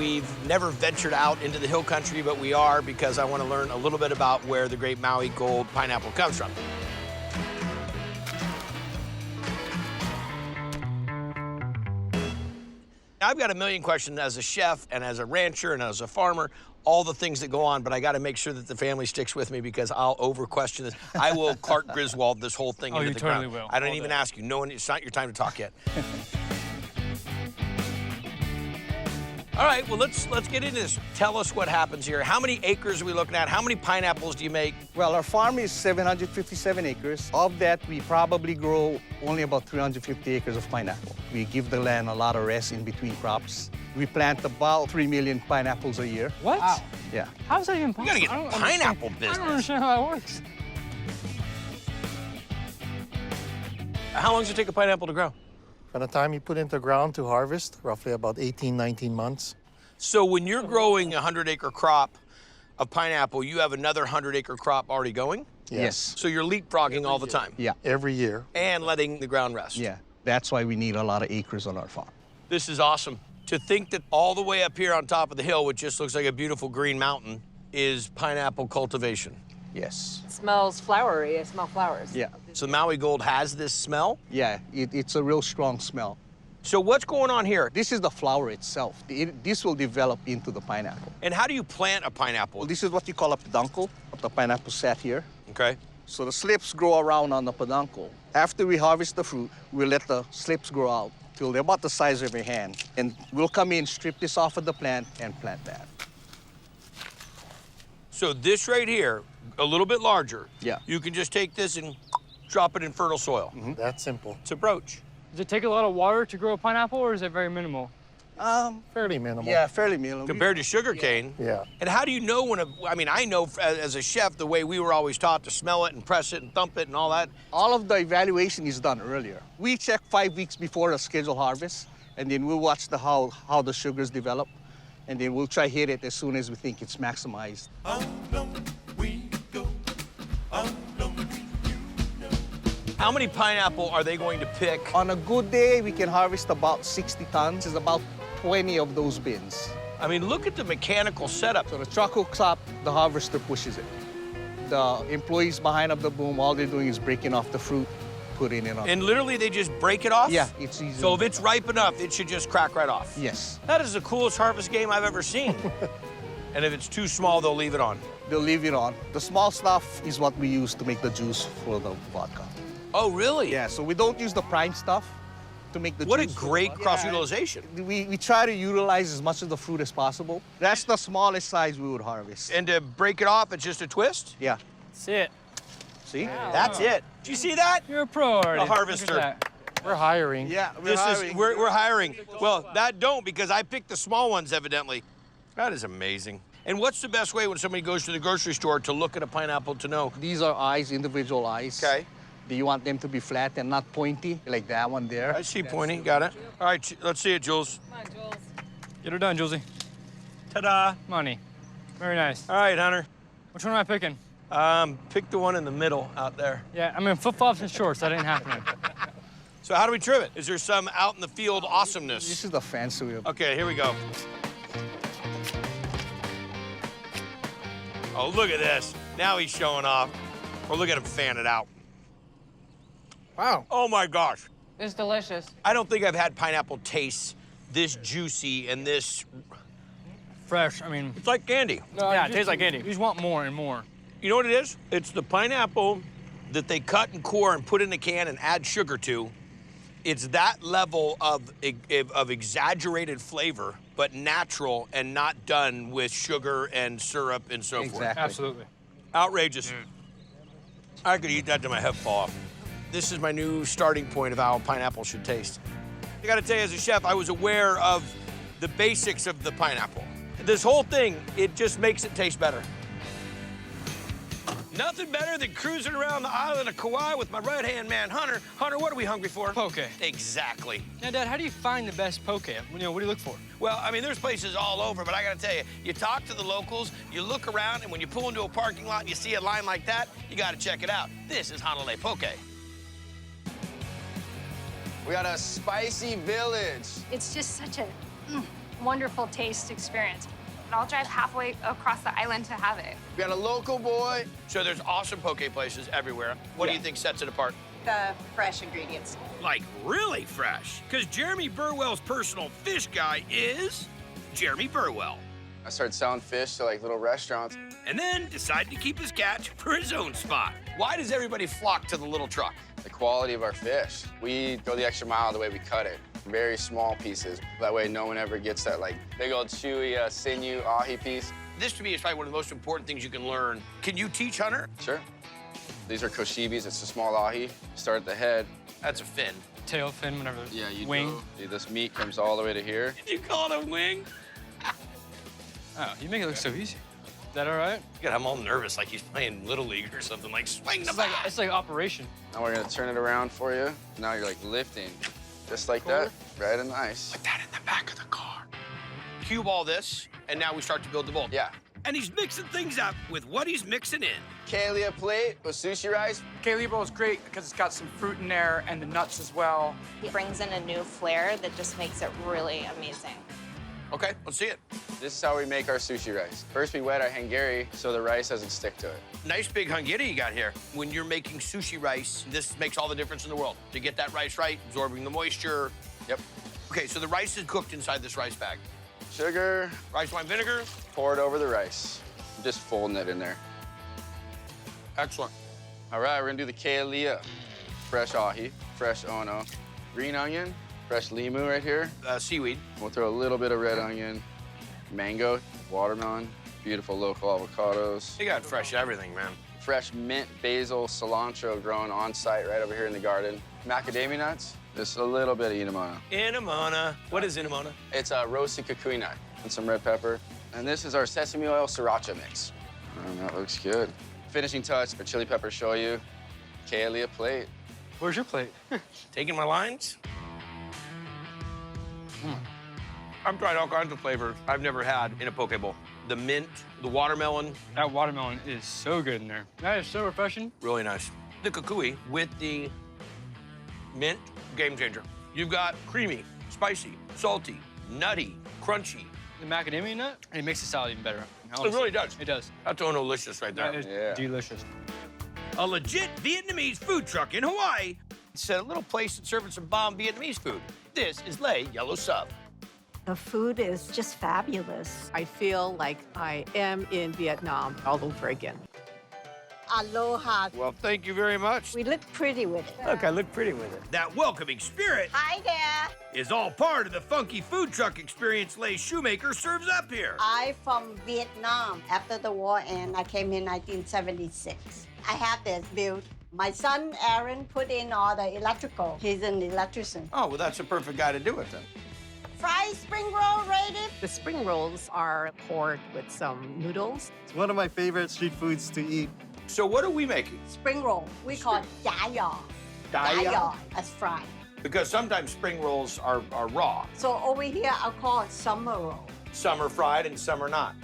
We've never ventured out into the hill country, but we are because I want to learn a little bit about where the great Maui Gold pineapple comes from. I've got a million questions as a chef and as a rancher and as a farmer, all the things that go on, but I got to make sure that the family sticks with me because I'll over-question this. I will Clark Griswold this whole thing into the ground. Oh, you totally will. I don't even ask you. No one, it's not your time to talk yet. All right, well, let's get into this. Tell us what happens here. How many acres are we looking at? How many pineapples do you make? Well, our farm is 757 acres. Of that, we probably grow only about 350 acres of pineapple. We give the land a lot of rest in between crops. We plant about 3 million pineapples a year. What? Wow. Yeah. How is that even possible? You gotta get pineapple business. I don't understand how that works. How long does it take a pineapple to grow? By the time you put into ground to harvest, roughly about 18, 19 months. So when you're growing a 100-acre crop of pineapple, you have another 100-acre crop already going? Yes. So you're leapfrogging all the time? Yeah. Every year. And letting the ground rest? Yeah. That's why we need a lot of acres on our farm. This is awesome. To think that all the way up here on top of the hill, which just looks like a beautiful green mountain, is pineapple cultivation. Yes. It smells flowery. I smell flowers. Yeah. So Maui Gold has this smell? Yeah, it's a real strong smell. So what's going on here? This is the flower itself. This will develop into the pineapple. And how do you plant a pineapple? Well, this is what you call a peduncle of the pineapple set here. Okay. So the slips grow around on the peduncle. After we harvest the fruit, we let the slips grow out till they're about the size of your hand. And we'll come in, strip this off of the plant, and plant that. So this right here, a little bit larger. Yeah. You can just take this and drop it in fertile soil. Mm-hmm. That's simple. It's a brooch. Does it take a lot of water to grow a pineapple, or is it very minimal? Fairly minimal. Yeah, fairly minimal. Compared to sugar cane. Yeah. And how do you know when I know as a chef, the way we were always taught to smell it and press it and thump it and all that. All of the evaluation is done earlier. We check 5 weeks before the scheduled harvest, and then we'll watch how the sugars develop, and then we'll try hit it as soon as we think it's maximized. How many pineapple are they going to pick? On a good day, we can harvest about 60 tons. It's about 20 of those bins. I mean, look at the mechanical setup. So the truck hooks up, the harvester pushes it. The employees behind up the boom, all they're doing is breaking off the fruit, putting it on. And literally, they just break it off? Yeah, it's easy. So if it's ripe enough, it should just crack right off? Yes. That is the coolest harvest game I've ever seen. And if it's too small, they'll leave it on. They'll leave it on. The small stuff is what we use to make the juice for the vodka. Oh, really? Yeah, so we don't use the prime stuff to make the What a juice. great cross-utilization. We try to utilize as much of the fruit as possible. That's the smallest size we would harvest. And to break it off, it's just a twist? Yeah. That's it. See? That's it. Did you see that? You're a pro already. A harvester. Look at that. We're hiring. Yeah, We're hiring. Well, that don't, because I picked the small ones, evidently. That is amazing. And what's the best way when somebody goes to the grocery store to look at a pineapple to know? These are eyes, individual eyes. Okay. Do you want them to be flat and not pointy, like that one there? I see pointy. Got it. All right, let's see it, Jules. Come on, Jules. Get her done, Julesy. Ta-da. Money. Very nice. All right, Hunter. Which one am I picking? Pick the one in the middle out there. Yeah, I'm in flip-flops and shorts. That ain't happening. So how do we trim it? Is there some out in the field awesomeness? This is the fancy way. Okay, here we go. Oh, look at this. Now he's showing off. Or look at him fan it out. Wow. Oh, my gosh. It's delicious. I don't think I've had pineapple taste this juicy and this... Fresh, I mean... It's like candy. Yeah, it tastes like candy. You just want more and more. You know what it is? It's the pineapple that they cut and core and put in a can and add sugar to. It's that level of exaggerated flavor, but natural and not done with sugar and syrup and so forth. Exactly. Absolutely. Outrageous. I could eat that till my head fall off. This is my new starting point of how pineapple should taste. I gotta tell you, as a chef, I was aware of the basics of the pineapple. This whole thing, it just makes it taste better. Nothing better than cruising around the island of Kauai with my right-hand man, Hunter. Hunter, what are we hungry for? Poke. Exactly. Now, Dad, how do you find the best poke? You know, what do you look for? Well, I mean, there's places all over, but I gotta tell you, you talk to the locals, you look around, and when you pull into a parking lot and you see a line like that, you gotta check it out. This is Honolulu Poke. We got a spicy village. It's just such a wonderful taste experience. And I'll drive halfway across the island to have it. We got a local boy. So there's awesome poke places everywhere. What do you think sets it apart? The fresh ingredients. Like really fresh. Because Jeremy Burwell's personal fish guy is Jeremy Burwell. I started selling fish to like little restaurants. And then decided to keep his catch for his own spot. Why does everybody flock to the little truck? The quality of our fish. We go the extra mile the way we cut it. Very small pieces. That way no one ever gets that like big old chewy sinew ahi piece. This to me is probably one of the most important things you can learn. Can you teach, Hunter? Sure. These are koshibis. It's a small ahi. Start at the head. That's a fin. Tail, fin, whatever. Yeah, you Wing. do. See, this meat comes all the way to here. Did you call it a wing? Oh, you make it look so easy. Is that all right? God, I'm all nervous, like he's playing Little League or something. Like, swing the It's like, bat. it's like operation. Now we're gonna turn it around for you. Now you're like lifting. Just like that, right in the ice. Like that in the back of the car. Cube all this, and now we start to build the bowl. Yeah. And he's mixing things up with what he's mixing in. Kealia plate with sushi rice. Kealia bowl is great because it's got some fruit in there and the nuts as well. It brings in a new flair that just makes it really amazing. Okay, let's see it. This is how we make our sushi rice. First, we wet our hangari so the rice doesn't stick to it. Nice big hungary you got here. When you're making sushi rice, this makes all the difference in the world. To get that rice right, absorbing the moisture. Yep. Okay, so the rice is cooked inside this rice bag. Sugar, Rice wine vinegar. pour it over the rice. Just folding it in there. Excellent. All right, we're gonna do the kealia. Fresh ahi, fresh ono. Green onion, fresh limu right here. Seaweed. We'll throw a little bit of red onion, mango, watermelon, beautiful local avocados. You got fresh everything, man. Fresh mint, basil, cilantro grown on site right over here in the garden. Macadamia nuts, just a little bit of inamona. Inamona. What is inamona? It's a roasted kukui nut and some red pepper. And this is our sesame oil sriracha mix. That looks good. Finishing touch, our chili pepper shoyu, kealia plate. Where's your plate? Taking my lines? I've tried all kinds of flavors I've never had in a poke bowl. The mint, the watermelon. That watermelon is so good in there. That is so refreshing. Really nice. The kukui with the mint, game changer. You've got creamy, spicy, salty, nutty, crunchy. The macadamia nut, it makes the salad even better. It really does. It does. That's ono-licious right That there. is Yeah. delicious. A legit Vietnamese food truck in Hawaii. It's a little place that's serving some bomb Vietnamese food. This is Lei Yellow Sub. The food is just fabulous. I feel like I am in Vietnam all over again. Aloha. Well, thank you very much. We look pretty with it. Look, I look pretty with it. That welcoming spirit Hi there. is all part of the funky food truck experience Lei Shoemaker serves up here. I from Vietnam. After the war and I came in 1976. I have this built. My son Aaron put in all the electrical. He's an electrician. Oh, well, that's a perfect guy to do it then. Fried spring roll ready? The spring rolls are poured with some noodles. It's one of my favorite street foods to eat. So what are we making? Spring roll. We call it da yaw. As fried. Because sometimes spring rolls are raw. So over here I call it summer roll. Some are fried and some are not.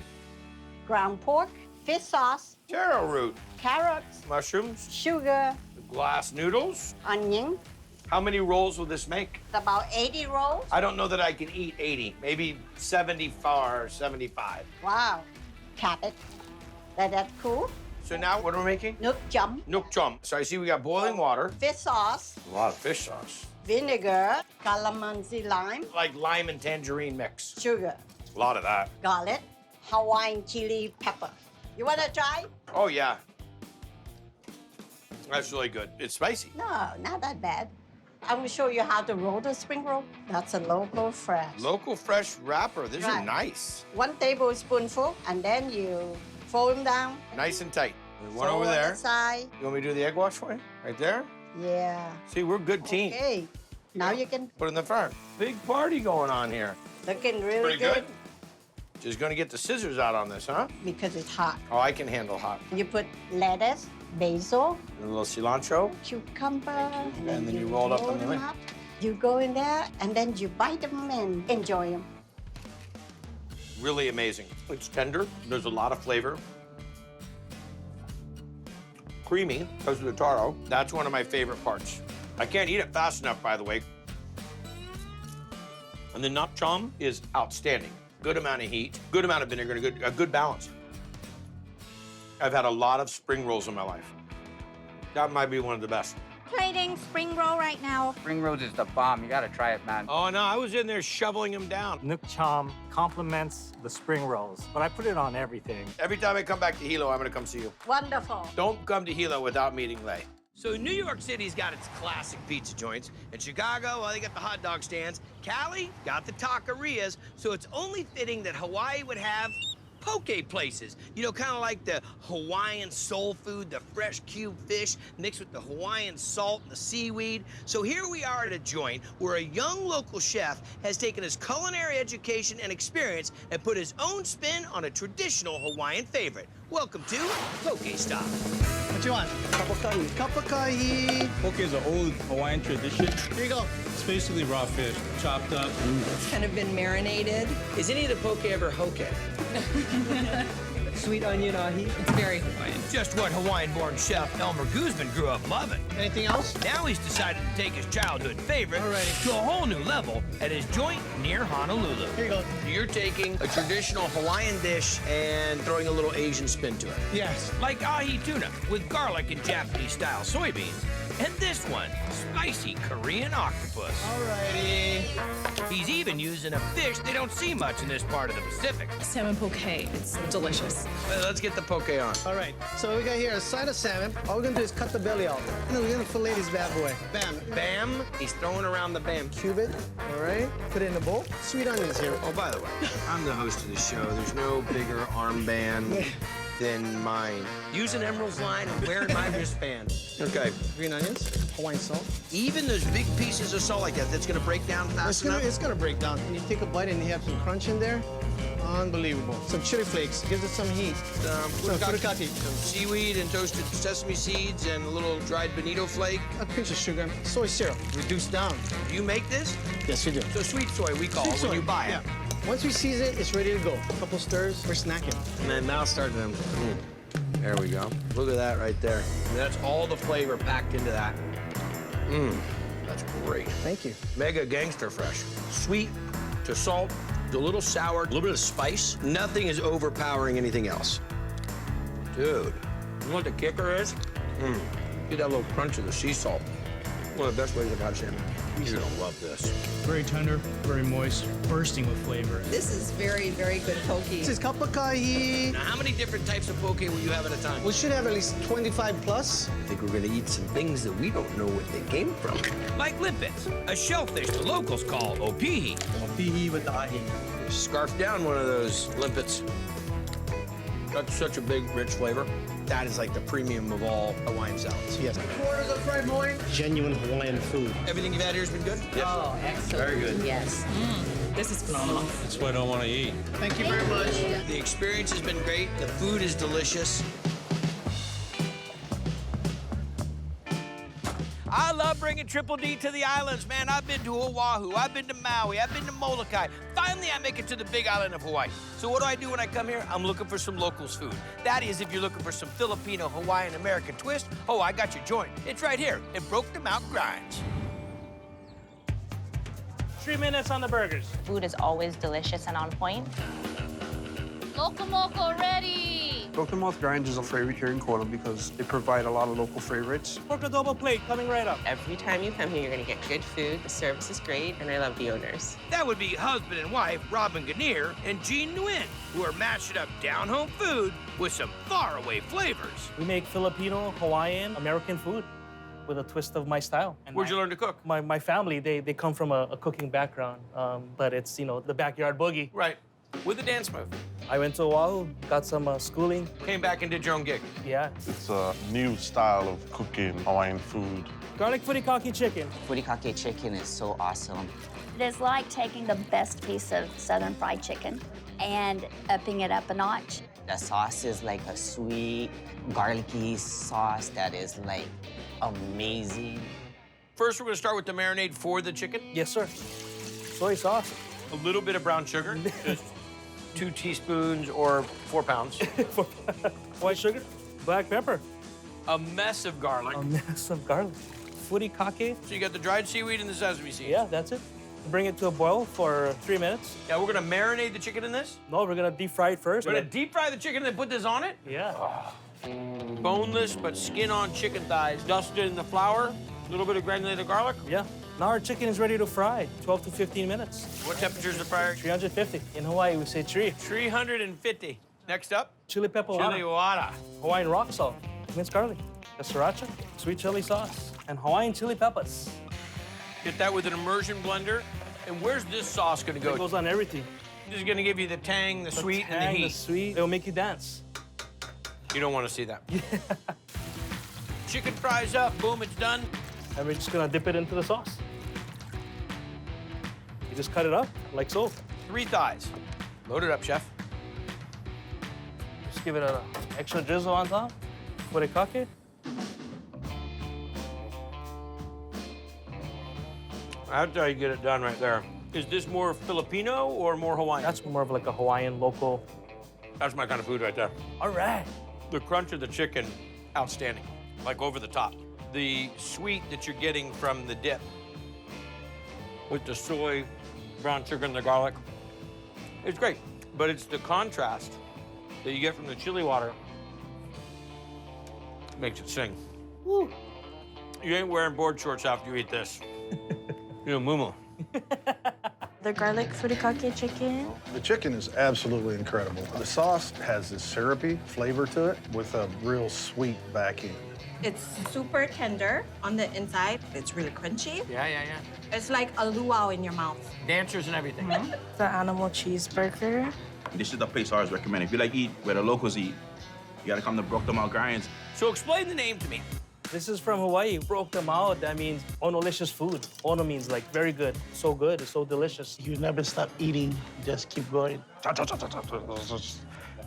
Ground pork, fish sauce, Taro root, carrots, mushrooms, sugar, glass noodles. onion. How many rolls will this make? About 80 rolls. I don't know that I can eat 80, maybe 74 or 75. Wow. Cabbage. That's cool. So now what are we making? Nook jump, Nook chum. So I see we got boiling water, fish sauce, a lot of fish sauce, vinegar, calamansi lime, like lime and tangerine mix. sugar, A lot of that. garlic, Hawaiian chili pepper. You wanna try? Oh, yeah. That's really good. It's spicy. No, not that bad. I'm gonna show you how to roll the spring roll. That's a local fresh. Local fresh wrapper. These are Right. nice. 1 tablespoonful, and then you fold them down. Nice and tight. One Fold over on there. the side. You want me to do the egg wash for you? Right there? Yeah. See, we're a good team. Okay. Now you can. Put it in the front. Big party going on here. Looking really Pretty good. Just gonna get the scissors out on this, huh? because it's hot. Oh, I can handle hot. You put lettuce, basil, And a little cilantro. cucumber, And then you roll it up on the them lid. up. You go in there, and then you bite them and enjoy them. Really amazing. It's tender. There's a lot of flavor. Creamy because of the taro. That's one of my favorite parts. I can't eat it fast enough, by the way. And the nut chom is outstanding. Good amount of heat, good amount of vinegar, and a good balance. I've had a lot of spring rolls in my life. That might be one of the best. Plating spring roll right now. Spring rolls is the bomb. You gotta try it, man. Oh, no, I was in there shoveling them down. Nook chom complements the spring rolls, but I put it on everything. Every time I come back to Hilo, I'm gonna come see you. Wonderful. Don't come to Hilo without meeting Lei. So New York City's got its classic pizza joints. In Chicago, well, they got the hot dog stands. Cali got the taquerias. So it's only fitting that Hawaii would have poke places. You know, kind of like the Hawaiian soul food, the fresh cubed fish mixed with the Hawaiian salt and the seaweed. So here we are at a joint where a young local chef has taken his culinary education and experience and put his own spin on a traditional Hawaiian favorite. Welcome to Poke Stop. What you want? Kapakahi. Kapakahi. Poke is an old Hawaiian tradition. Here you go. It's basically raw fish, chopped up. It's kind of been marinated. Is any of the poke ever hoke? Sweet onion ahi. It's very Hawaiian. Just what Hawaiian-born chef Elmer Guzman grew up loving. Anything else? Now he's decided to take his childhood favorite Alrighty. to a whole new level at his joint near Honolulu. Here you go. You're taking a traditional Hawaiian dish and throwing a little Asian spin to it. Yes. Like ahi tuna with garlic and Japanese-style soybeans. And this one, spicy Korean octopus. Alrighty. He's even using a fish they don't see much in this part of the Pacific. Salmon poke. It's delicious. Well, let's get the poke on. All right. So we got here a side of salmon. All we're gonna do is cut the belly out. And then we're gonna fillet this bad boy. Bam. Bam. He's throwing around the bam. Cube it. All right. Put it in a bowl. Sweet onions here. Oh, by the way, I'm the host of the show. There's no bigger armband than mine. Using Emerald's line and wearing my wristband. Okay. Green onions. Hawaiian salt. Even those big pieces of salt like that, that's gonna break down fast enough? It's gonna break down. And you take a bite and you have some crunch in there. Unbelievable. Some chili flakes. Gives it some heat. Some furikake. Some seaweed and toasted sesame seeds and a little dried bonito flake. A pinch of sugar. Soy syrup. Reduced down. Do you make this? Yes, we do. So sweet soy we call Sweet when soy. you buy it. Yeah. Once we season it, it's ready to go. A couple stirs. We're snacking. And then now start to... There we go. Look at that right there. And that's all the flavor packed into that. That's great. Thank you. Mega gangster fresh. Sweet to salt, a little sour, a little bit of spice. Nothing is overpowering anything else. Dude, you know what the kicker is? Get that little crunch of the sea salt. One of the best ways I've had salmon. You're gonna love this. Very tender, very moist, bursting with flavor. This is very, very good poke. This is kapakahi. Now, how many different types of poke will you have at a time? We should have at least 25 plus. I think we're gonna eat some things that we don't know what they came from. Like limpets, a shellfish the locals call opihi. Opihi with the ahi. Scarf down one of those limpets. That's such a big, rich flavor. That is like the premium of all Hawaiian salads. Yes. Quarters of fried loin. Genuine Hawaiian food. Everything you've had here has been good? Yes. Oh, excellent. Very good. Yes. This is phenomenal. That's what I don't want to eat. Thank you very much. The experience has been great. The food is delicious. I love bringing Triple D to the islands, man. I've been to Oahu, I've been to Maui, I've been to Molokai. Finally, I make it to the big island of Hawaii. So what do I do when I come here? I'm looking for some locals food. That is, if you're looking for some Filipino, Hawaiian, American twist, oh, I got your joint. It's right here in Broke the Mount Grinds. 3 minutes on the burgers. Food is always delicious and on point. Loco Moco ready! Broke the Mouth Grinds is a favorite here in Kona because they provide a lot of local favorites. Pork adobo plate coming right up. Every time you come here, you're going to get good food. The service is great, and I love the owners. That would be husband and wife Robin Gannier and Jean Nguyen, who are matching up down-home food with some faraway flavors. We make Filipino, Hawaiian, American food with a twist of my style. And Where'd you learn to cook? My family, they come from a cooking background, but it's, you know, the backyard boogie. Right. With a dance move. I went to Oahu, got some schooling. Came back and did your own gig. Yeah. It's a new style of cooking Hawaiian food. Garlic Furikake Chicken. Furikake chicken is so awesome. It is like taking the best piece of southern fried chicken and upping it up a notch. The sauce is like a sweet, garlicky sauce that is like amazing. First, we're gonna start with the marinade for the chicken. Yes, sir. Soy sauce. A little bit of brown sugar, just 2 teaspoons or 4 pounds. White sugar, black pepper. A mess of garlic. A mess of garlic. Furikake. So you got the dried seaweed and the sesame seeds. Yeah, that's it. Bring it to a boil for 3 minutes. Yeah, we're gonna marinate the chicken in this? No, we're gonna deep fry it first. We're gonna deep fry the chicken and then put this on it? Yeah. Boneless but skin-on chicken thighs, dusted in the flour, a little bit of granulated garlic. Yeah. Now our chicken is ready to fry, 12 to 15 minutes. What temperature is the fryer? 350. In Hawaii, we say 350. Next up? Chili pepper Chili wada. Hawaiian rock salt, minced garlic, the sriracha, sweet chili sauce, and Hawaiian chili peppers. Get that with an immersion blender. And where's this sauce gonna go? It goes on everything. This is gonna give you the tang, the sweet, and the tang, heat. The sweet, it'll make you dance. You don't want to see that. Chicken fries up, boom, it's done. And we're just gonna dip it into the sauce. You just cut it up, like so. 3 thighs. Load it up, chef. Just give it an extra drizzle on top. Furikake. That's how you get it done right there. Is this more Filipino or more Hawaiian? That's more of like a Hawaiian local. That's my kind of food right there. All right. The crunch of the chicken, outstanding. Like over the top. The sweet that you're getting from the dip with the soy, brown sugar, and the garlic. It's great, but it's the contrast that you get from the chili water makes it sing. Woo. You ain't wearing board shorts after you eat this. You know, mumu. The garlic furikake chicken. The chicken is absolutely incredible. The sauce has this syrupy flavor to it with a real sweet back end. It's super tender on the inside. It's really crunchy. Yeah. It's like a luau in your mouth. Dancers and everything. The animal cheeseburger. This is the place I always recommend. If you like eat where the locals eat, you gotta come to Broke the Mouth Grinds. So explain the name to me. This is from Hawaii. Broke them out. That means onolicious food. Ono means like very good. So good. It's so delicious. You never stop eating. Just keep going.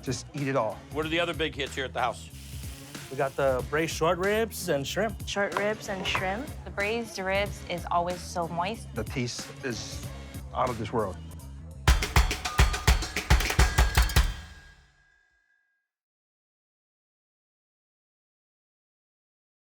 Just eat it all. What are the other big hits here at the house? We got the braised short ribs and shrimp. Short ribs and shrimp. The braised ribs is always so moist. The taste is out of this world.